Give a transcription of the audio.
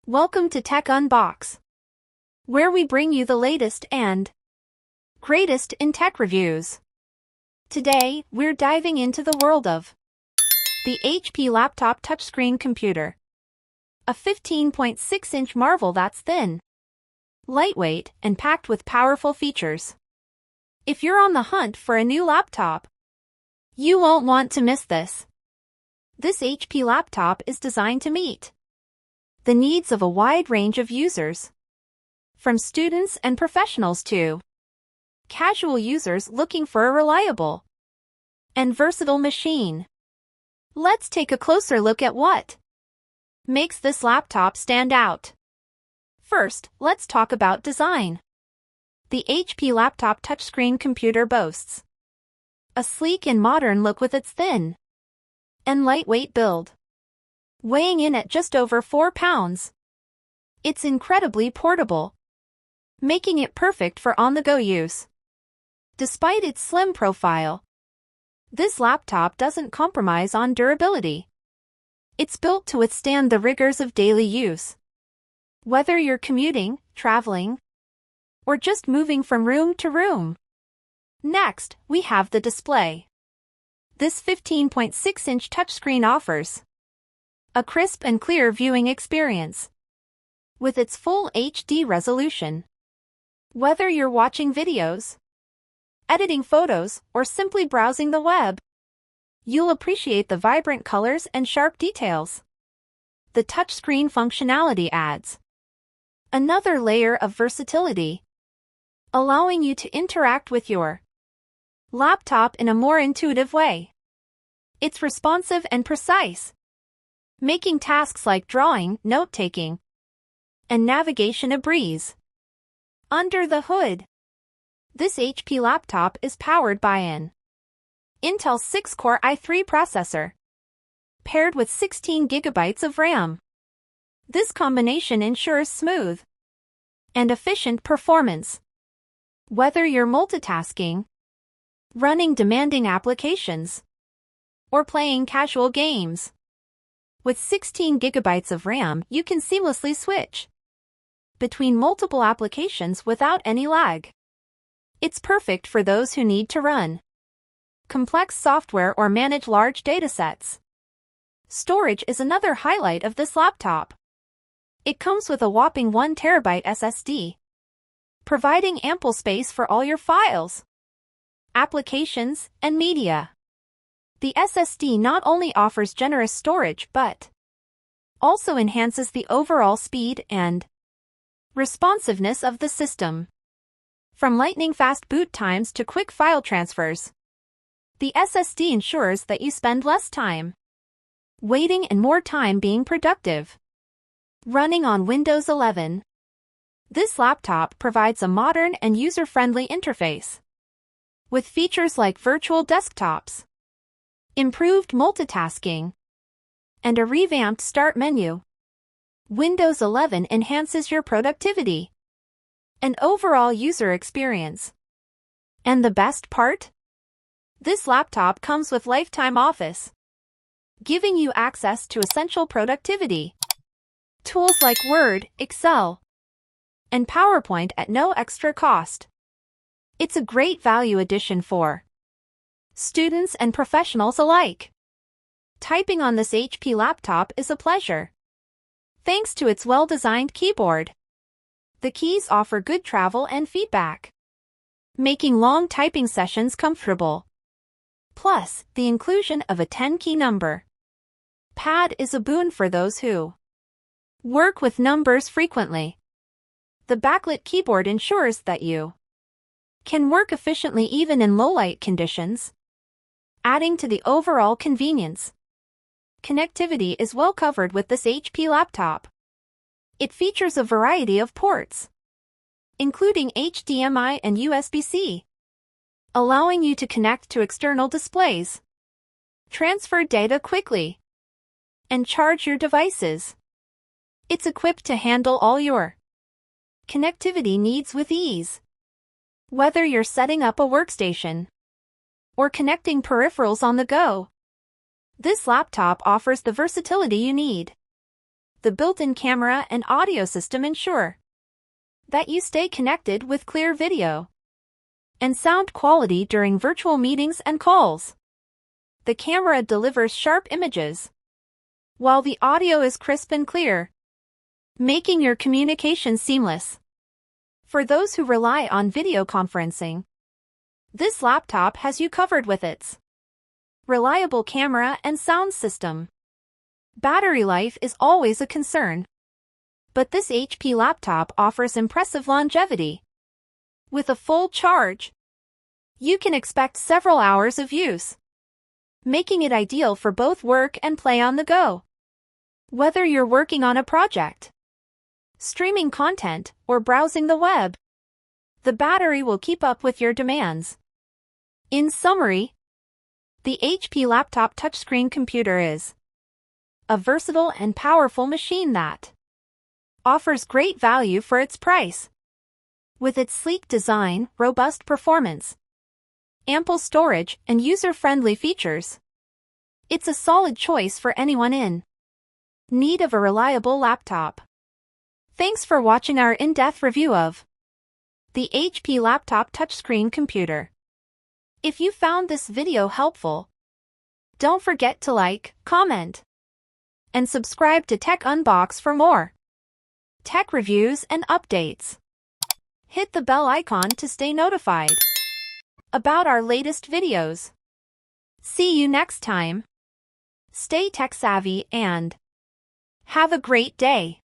Welcome to Tech Unbox, where we bring you the latest and greatest in tech reviews. Today, we're diving into the world of the HP Laptop Touchscreen Computer. A 15.6-inch marvel that's thin, lightweight, and packed with powerful features. If you're on the hunt for a new laptop, you won't want to miss this. This HP laptop is designed to meet the needs of a wide range of users, from students and professionals to casual users looking for a reliable and versatile machine. Let's take a closer look at what makes this laptop stand out. First, let's talk about design. The HP Laptop Touchscreen Computer boasts a sleek and modern look with its thin and lightweight build. Weighing in at just over 4 pounds, it's incredibly portable, making it perfect for on-the-go use. Despite its slim profile, this laptop doesn't compromise on durability. It's built to withstand the rigors of daily use. Whether you're commuting, traveling, or just moving from room to room. Next, we have the display. This 15.6-inch touchscreen offers a crisp and clear viewing experience with its full HD resolution. Whether you're watching videos, editing photos, or simply browsing the web, you'll appreciate the vibrant colors and sharp details. The touchscreen functionality adds another layer of versatility, allowing you to interact with your laptop in a more intuitive way. It's responsive and precise, making tasks like drawing, note-taking, and navigation a breeze. Under the hood, this HP laptop is powered by an Intel 6-core i3 processor, paired with 16 GB of RAM. This combination ensures smooth and efficient performance. Whether you're multitasking, running demanding applications, or playing casual games, with 16 GB of RAM, you can seamlessly switch between multiple applications without any lag. It's perfect for those who need to run complex software or manage large datasets. Storage is another highlight of this laptop. It comes with a whopping 1 TB SSD, providing ample space for all your files, applications, and media. The SSD not only offers generous storage but also enhances the overall speed and responsiveness of the system. From lightning-fast boot times to quick file transfers, the SSD ensures that you spend less time waiting and more time being productive. Running on Windows 11, this laptop provides a modern and user-friendly interface with features like virtual desktops, improved multitasking, and a revamped start menu. Windows 11 enhances your productivity and overall user experience. And the best part? This laptop comes with lifetime Office, giving you access to essential productivity tools like Word, Excel, and PowerPoint at no extra cost. It's a great value addition for students and professionals alike. Typing on this HP laptop is a pleasure, thanks to its well-designed keyboard. The keys offer good travel and feedback, making long typing sessions comfortable. Plus, the inclusion of a 10-key number pad is a boon for those who work with numbers frequently. The backlit keyboard ensures that you can work efficiently even in low-light conditions, adding to the overall convenience. Connectivity is well covered with this HP laptop. It features a variety of ports, including HDMI and USB-C, allowing you to connect to external displays, transfer data quickly, and charge your devices. It's equipped to handle all your connectivity needs with ease. Whether you're setting up a workstation or connecting peripherals on the go, this laptop offers the versatility you need. The built-in camera and audio system ensure that you stay connected with clear video and sound quality during virtual meetings and calls. The camera delivers sharp images, while the audio is crisp and clear, making your communication seamless. For those who rely on video conferencing, this laptop has you covered with its reliable camera and sound system. Battery life is always a concern, but this HP laptop offers impressive longevity. With a full charge, you can expect several hours of use, making it ideal for both work and play on the go. Whether you're working on a project, streaming content, or browsing the web, the battery will keep up with your demands. In summary, the HP laptop touchscreen computer is a versatile and powerful machine that offers great value for its price. With its sleek design, robust performance, ample storage, and user-friendly features, it's a solid choice for anyone in need of a reliable laptop. Thanks for watching our in-depth review of the HP laptop touchscreen computer. If you found this video helpful, don't forget to like, comment, and subscribe to Tech Unbox for more tech reviews and updates. Hit the bell icon to stay notified about our latest videos. See you next time. Stay tech savvy and have a great day.